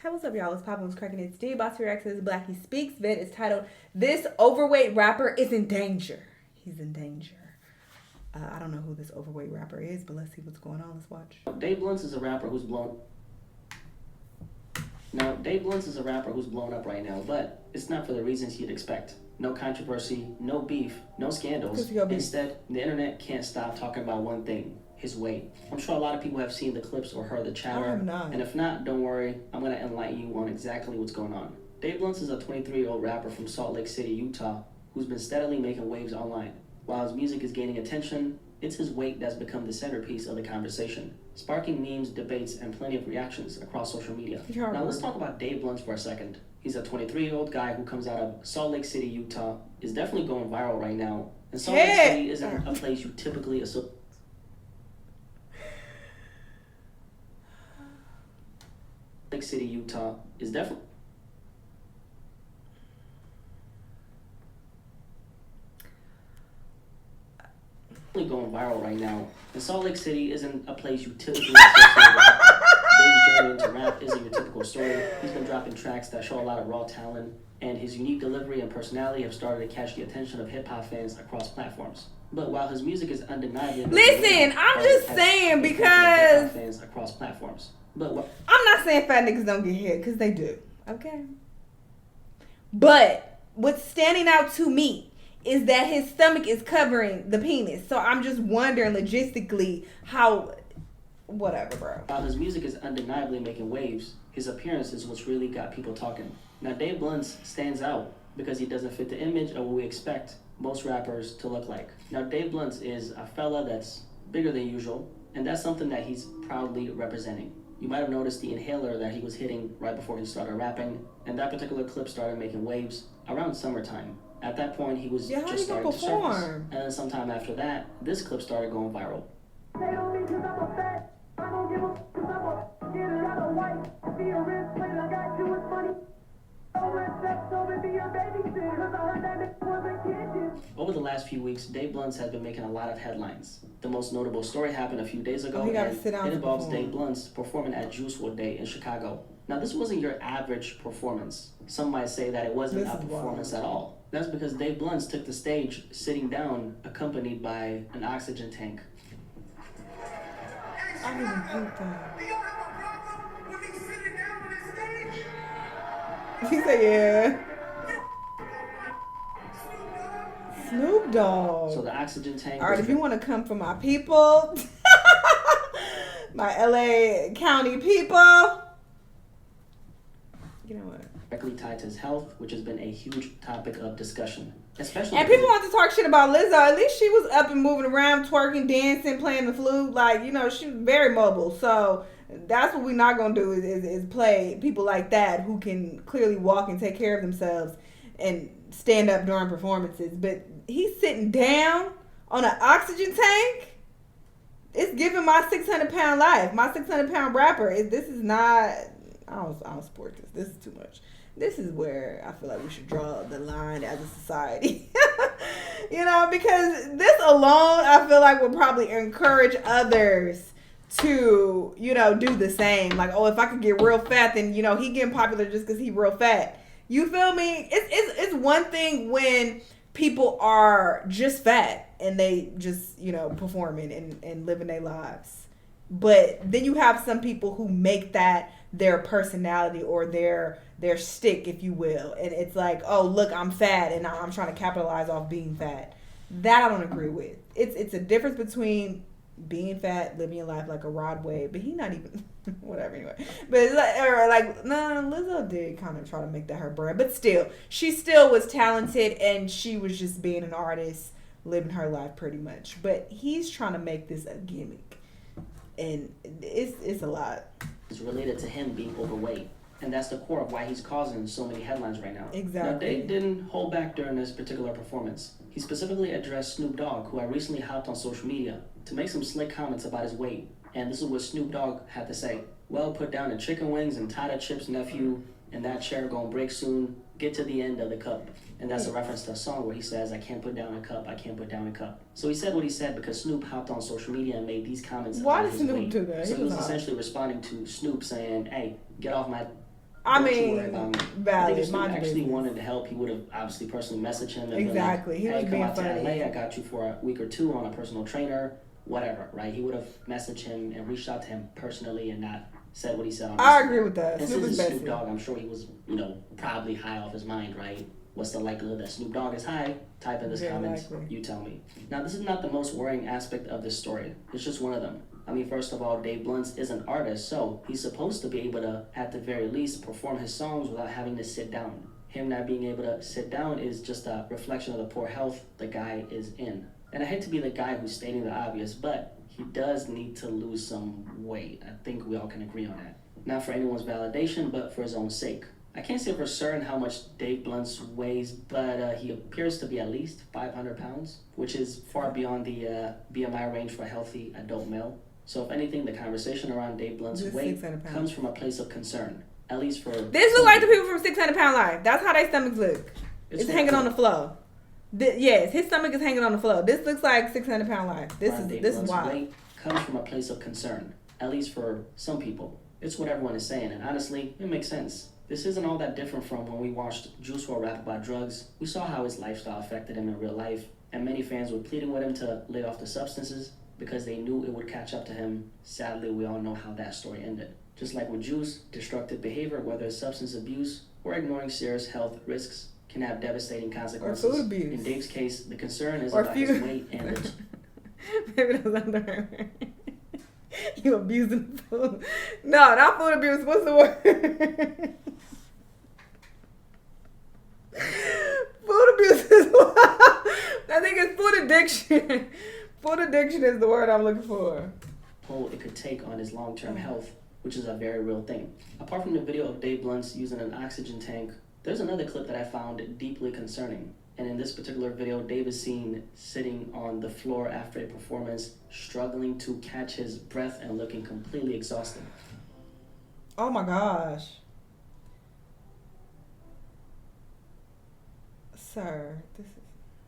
Hey, what's up, y'all? It's Papa was cracking. It's D. About to react to this Blackie Speaks vid. It's titled "This Overweight Rapper is in Danger." He's in danger. I don't know who this overweight rapper is, but let's see what's going on. Let's watch. Dave Bluntz is a rapper who's blown. Now, Dave Bluntz is a rapper who's blown up right now, but it's not for the reasons you'd expect. No controversy, no beef, no scandals. Instead, the internet can't stop talking about one thing: his weight. I'm sure a lot of people have seen the clips or heard the chatter. I have not. And if not, don't worry, I'm going to enlighten you on exactly what's going on. Dave Bluntz is a 23-year-old rapper from Salt Lake City, Utah, who's been steadily making waves online. While his music is gaining attention, it's his weight that's become the centerpiece of the conversation, sparking memes, debates, and plenty of reactions across social media. Now let's talk about Dave Bluntz for a second. He's a 23-year-old guy who comes out of Salt Lake City, Utah, is definitely going viral right now. And Salt Lake City isn't a place you typically associate. Lake City, Utah is definitely going viral right now. And Salt Lake City isn't a place you typically associate with. Dave's journey into rap isn't your typical story. He's been dropping tracks that show a lot of raw talent, and his unique delivery and personality have started to catch the attention of hip-hop fans across platforms. But while his music is undeniably... Listen, I'm just saying because... fans across platforms. I'm not saying fat niggas don't get hit, because they do. Okay? But what's standing out to me is that his stomach is covering the penis. So I'm just wondering logistically how... Whatever, bro. While his music is undeniably making waves, his appearance is what's really got people talking. Now, Dave Bluntz stands out because he doesn't fit the image of what we expect most rappers to look like. Now, Dave Bluntz is a fella that's bigger than usual, and that's something that he's proudly representing. You might have noticed the inhaler that he was hitting right before he started rapping, and that particular clip started making waves around summertime. At that point, he was just starting to surface. And then sometime after that, this clip started going viral. Over the last few weeks, Dave Bluntz has been making a lot of headlines. The most notable story happened a few days ago, and it involves Dave Bluntz performing at Juice WRLD Day in Chicago. Now, this wasn't your average performance. Some might say that it wasn't a performance at all. That's because Dave Bluntz took the stage sitting down, accompanied by an oxygen tank. I didn't even think that. Do y'all have a problem with me sitting down on this stage? He said, yeah. Snoop Dogg. So the oxygen tank. All right, if you want to come for my people, my LA County people, you know what? Directly tied to his health, which has been a huge topic of discussion. Especially and people want to talk shit about Lizzo. At least she was up and moving around, twerking, dancing, playing the flute. Like, you know, she was very mobile. So that's what we're not going to do is play people like that who can clearly walk and take care of themselves and stand up during performances. But he's sitting down on an oxygen tank. It's giving my 600-pound life. My 600-pound rapper. This is not... I don't support this. This is too much. This is where I feel like we should draw the line as a society. You know, because this alone, I feel like will probably encourage others to, you know, do the same. Like, oh, if I could get real fat, then, you know, he getting popular just because he real fat. You feel me? It's one thing when people are just fat and they just, you know, performing and living their lives. But then you have some people who make that their personality or their stick, if you will. And it's like, oh, look, I'm fat and I'm trying to capitalize off being fat. That I don't agree with. It's a difference between being fat, living your life like a Rod Wave, but he not even, whatever anyway. But it's like, Lizzo did kind of try to make that her brand. But still, she still was talented and she was just being an artist, living her life pretty much. But he's trying to make this a gimmick. And it's a lot. It's related to him being overweight. And that's the core of why he's causing so many headlines right now. Exactly. Now, Dave didn't hold back during this particular performance. He specifically addressed Snoop Dogg, who had recently hopped on social media, to make some slick comments about his weight. And this is what Snoop Dogg had to say. Well, put down the chicken wings and tie the chips, nephew, and that chair gonna break soon. Get to the end of the cup. And that's a reference to a song where he says, I can't put down a cup, I can't put down a cup. So he said what he said because Snoop hopped on social media and made these comments Why about did his Snoop weight. do that? So he was essentially responding to Snoop saying, hey, get off my... I Don't you mean, worry about me. I think valid. if Snoop Mind your actually business. wanted to help, he would have obviously personally messaged him and Exactly. been He like, was hey, come being out to funny. LA, I got you for a week or two on a personal trainer, whatever, right? He would have messaged him and reached out to him personally and not said what he said on I Instagram. agree with that. And Snoop since is it's bestie. Snoop Dogg, I'm sure he was, probably high off his mind, right? What's the likelihood that Snoop Dogg is high? Type in this Very comment, likely. you tell me. Now, this is not the most worrying aspect of this story. It's just one of them. I mean, first of all, Dave Blunt's is an artist, so he's supposed to be able to, at the very least, perform his songs without having to sit down. Him not being able to sit down is just a reflection of the poor health the guy is in. And I hate to be the guy who's stating the obvious, but he does need to lose some weight. I think we all can agree on that. Not for anyone's validation, but for his own sake. I can't say for certain how much Dave Blunt weighs, but he appears to be at least 500 pounds, which is far beyond the BMI range for a healthy adult male. So if anything, the conversation around Dave Blunt's Just weight 600 pounds. comes from a place of concern, at least for... This look like the people from 600 Pound Life. That's how their stomachs look. It's hanging on the floor. Yes, his stomach is hanging on the floor. This looks like 600 Pound Life. This is wild. Weight comes from a place of concern, at least for some people. It's what everyone is saying, and honestly, it makes sense. This isn't all that different from when we watched Juice WRLD rap about drugs. We saw how his lifestyle affected him in real life, and many fans were pleading with him to lay off the substances because they knew it would catch up to him. Sadly, we all know how that story ended. Just like with Juice, destructive behavior, whether it's substance abuse or ignoring serious health risks, can have devastating consequences. Or food abuse. In Dave's case, the concern is Or about his weight and the... Maybe that's under. You abusing food. No, not food abuse. What's the word? Food abuse is I think it's food addiction. Food addiction is the word I'm looking for. Toll it could take on his long-term health, which is a very real thing. Apart from the video of Dave Blunt using an oxygen tank, there's another clip that I found deeply concerning. And in this particular video, Dave is seen sitting on the floor after a performance, struggling to catch his breath and looking completely exhausted. Oh my gosh. Sir, this is...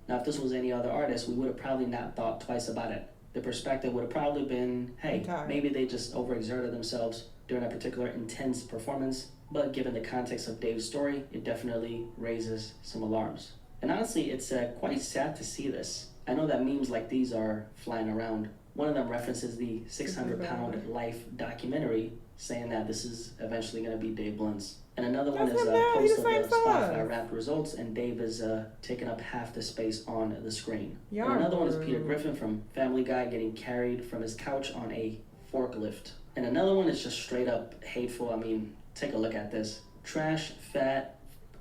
Now, if this was any other artist, we would have probably not thought twice about it. The perspective would have probably been, hey, maybe they just overexerted themselves during a particular intense performance. But given the context of Dave's story, it definitely raises some alarms. And honestly, it's quite sad to see this. I know that memes like these are flying around. One of them references the 600-pound life documentary, saying that this is eventually going to be Dave Blunt's. And another one is a post of the Spotify Wrapped results, and Dave is taking up half the space on the screen. And another one is Peter Griffin from Family Guy getting carried from his couch on a forklift. And another one is just straight up hateful. I mean, take a look at this. Trash, fat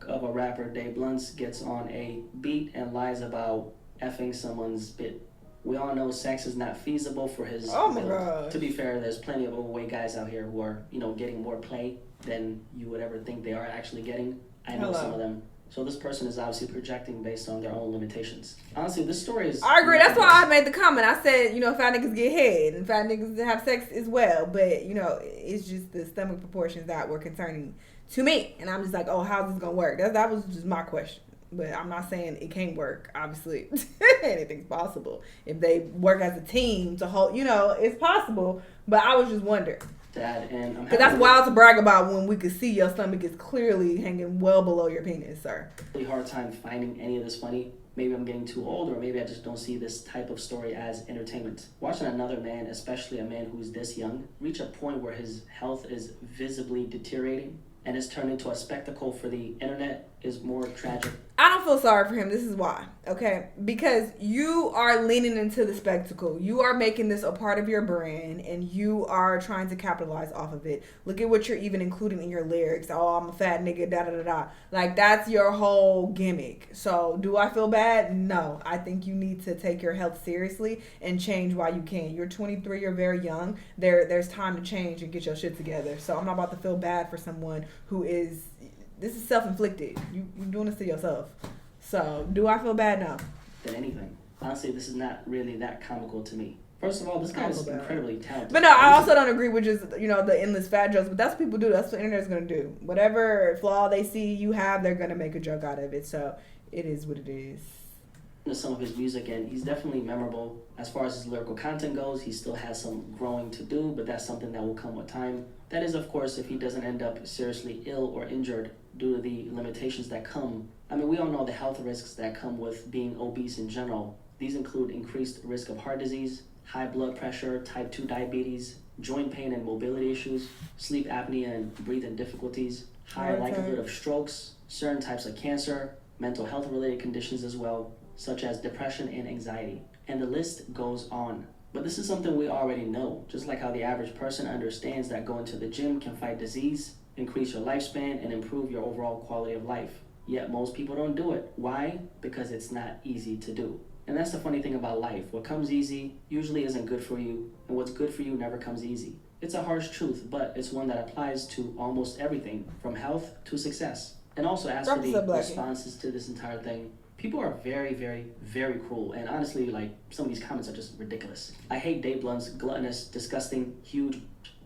of a rapper, Dave Blunt, gets on a beat and lies about effing someone's bit. We all know sex is not feasible for his build. To be fair, there's plenty of overweight guys out here who are, getting more play than you would ever think they are actually getting. I know some of them. So this person is obviously projecting based on their own limitations. Honestly, this story is... I agree. That's why I made the comment. I said, fat niggas get head and fat niggas have sex as well. But, it's just the stomach proportions that were concerning to me. And I'm just like, oh, how's this going to work? That was just my question. But I'm not saying it can't work. Obviously, anything's possible. If they work as a team to hold, it's possible. But I was just wondering. Because that's wild to brag about when we could see your stomach is clearly hanging well below your penis, sir. Really hard time finding any of this funny. Maybe I'm getting too old, or maybe I just don't see this type of story as entertainment. Watching another man, especially a man who's this young, reach a point where his health is visibly deteriorating and is turned into a spectacle for the internet is more tragic. I don't feel sorry for him. This is why, okay? Because you are leaning into the spectacle. You are making this a part of your brand, and you are trying to capitalize off of it. Look at what you're even including in your lyrics. Oh, I'm a fat nigga, da-da-da-da. Like, that's your whole gimmick. So, do I feel bad? No. I think you need to take your health seriously and change while you can. You're 23. You're very young. There's time to change and get your shit together. So, I'm not about to feel bad for someone who is... This is self-inflicted. You're doing this to yourself. So, do I feel bad? No. Than anything. Honestly, this is not really that comical to me. First of all, this guy is incredibly talented. But no, I also don't agree with just, the endless fat jokes. But that's what people do. That's what the internet's going to do. Whatever flaw they see you have, they're going to make a joke out of it. So, it is what it is. Some of his music, and he's definitely memorable. As far as his lyrical content goes, he still has some growing to do, but that's something that will come with time. That is, of course, if he doesn't end up seriously ill or injured due to the limitations that come. I mean, we all know the health risks that come with being obese in general. These include increased risk of heart disease, high blood pressure, type 2 diabetes, joint pain and mobility issues, sleep apnea and breathing difficulties, higher likelihood of strokes, certain types of cancer, mental health related conditions as well, such as depression and anxiety. And the list goes on. But this is something we already know, just like how the average person understands that going to the gym can fight disease, increase your lifespan, and improve your overall quality of life. Yet most people don't do it. Why? Because it's not easy to do. And that's the funny thing about life. What comes easy usually isn't good for you, and what's good for you never comes easy. It's a harsh truth, but it's one that applies to almost everything, from health to success. And also, as for the responses to this entire thing, people are very, very, very cruel. And honestly, like, some of these comments are just ridiculous. I hate Dave Blunt's gluttonous, disgusting, huge...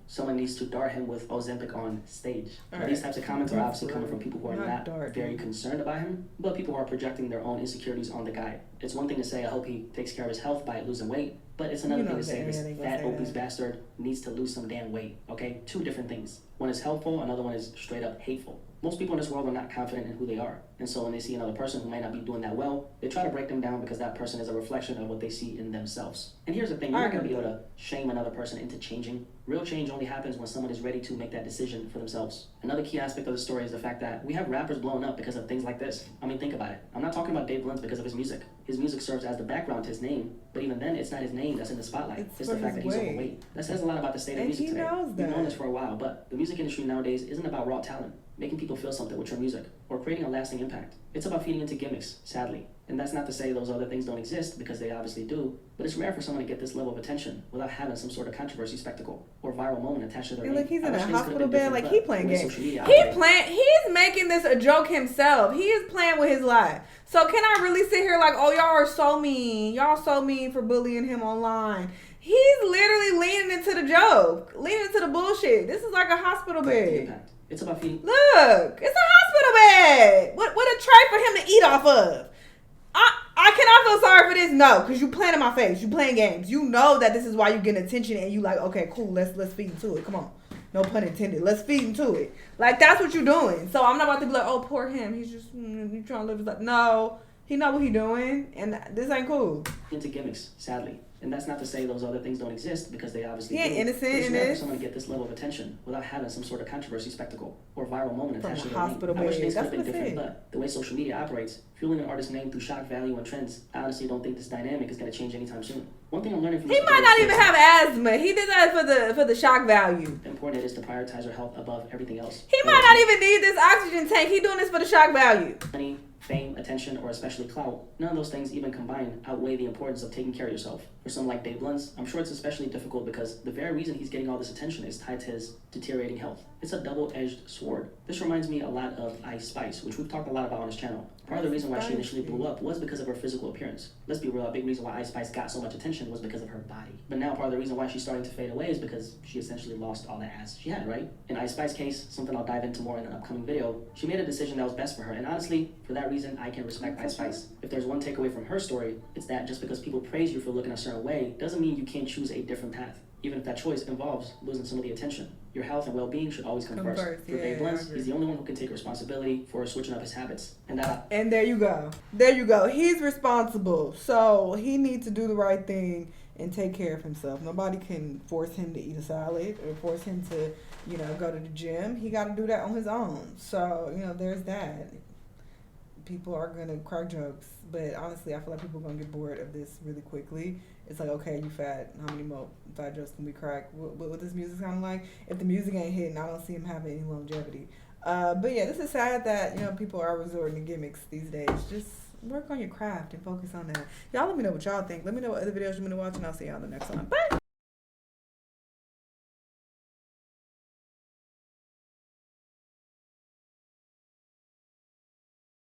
Someone needs to dart him with Ozempic on stage. These types of comments are obviously coming from people who are not very concerned about him, but people who are projecting their own insecurities on the guy. It's one thing to say, I hope he takes care of his health by losing weight, but it's another thing to say, this fat, obese bastard needs to lose some damn weight, okay? Two different things. One is helpful, another one is straight up hateful. Most people in this world are not confident in who they are. And so when they see another person who might not be doing that well, they try to break them down because that person is a reflection of what they see in themselves. And here's the thing, you're not going to be able to shame another person into changing. Real change only happens when someone is ready to make that decision for themselves. Another key aspect of the story is the fact that we have rappers blowing up because of things like this. I mean, think about it. I'm not talking about Dave Blunt because of his music. His music serves as the background to his name, but even then, it's not his name that's in the spotlight. It's the fact that he's overweight. That says a lot about the state of music today. We've known this for a while, but the music industry nowadays isn't about raw talent, making people feel something with your music, or creating a lasting impact. It's about feeding into gimmicks, sadly. And that's not to say those other things don't exist, because they obviously do, but it's rare for someone to get this level of attention without having some sort of controversy spectacle or viral moment attached to their name. Look, he's in a hospital bed like he playing games. He's making this a joke himself. He is playing with his life. So can I really sit here like, oh, y'all are so mean. Y'all so mean for bullying him online. He's literally leaning into the joke, leaning into the bullshit. This is like a hospital bed. It's about feeding. Look, it's a hospital bed. What a tray for him to eat off of. I cannot feel sorry for this. No, because you playing in my face. You playing games. You know that this is why you getting attention, and you like, okay, cool. Let's feed into it. Come on. No pun intended. Let's feed into it. Like, that's what you're doing. So I'm not about to be like, oh, poor him. He's just trying to live his life. No, he know what he doing, and this ain't cool. Into gimmicks, sadly. And that's not to say those other things don't exist, because they obviously do. Innocent it's in rare this. for someone to get this level of attention without having some sort of controversy spectacle or viral moment attached to their hospital name. I wish things could That's have been different, but the way social media operates, fueling an artist's name through shock value and trends, I honestly don't think this dynamic is going to change anytime soon. One thing I'm learning from he might not even have asthma. He did that for the shock value. Important it is to prioritize your health above everything else. He might not even need this oxygen tank. He doing this for the shock value. Money, fame, attention, or especially clout, none of those things even combined outweigh the importance of taking care of yourself. For someone like Dave Blunt, I'm sure it's especially difficult because the very reason he's getting all this attention is tied to his deteriorating health. It's a double-edged sword. This reminds me a lot of Ice Spice, which we've talked a lot about on his channel. Part of the reason why she initially blew up was because of her physical appearance. Let's be real, a big reason why Ice Spice got so much attention was because of her body. But now part of the reason why she's starting to fade away is because she essentially lost all the ass she had, right? In Ice Spice's case, something I'll dive into more in an upcoming video, she made a decision that was best for her. And honestly, for that reason, I can respect Ice Spice. If there's one takeaway from her story, it's that just because people praise you for looking a certain way, doesn't mean you can't choose a different path. Even if that choice involves losing some of the attention. Your health and well-being should always come first. For Dave Blunt, he's the only one who can take responsibility for switching up his habits. And there you go. There you go. He's responsible. So he needs to do the right thing and take care of himself. Nobody can force him to eat a salad or force him to, go to the gym. He got to do that on his own. So, there's that. People are going to crack jokes. But honestly, I feel like people are going to get bored of this really quickly. It's like, okay, you fat. How many more fat jokes can we crack? What this music sound like? If the music ain't hitting, I don't see him having any longevity. But yeah, this is sad that, people are resorting to gimmicks these days. Just work on your craft and focus on that. Y'all let me know what y'all think. Let me know what other videos you want to watch, and I'll see y'all in the next one. Bye!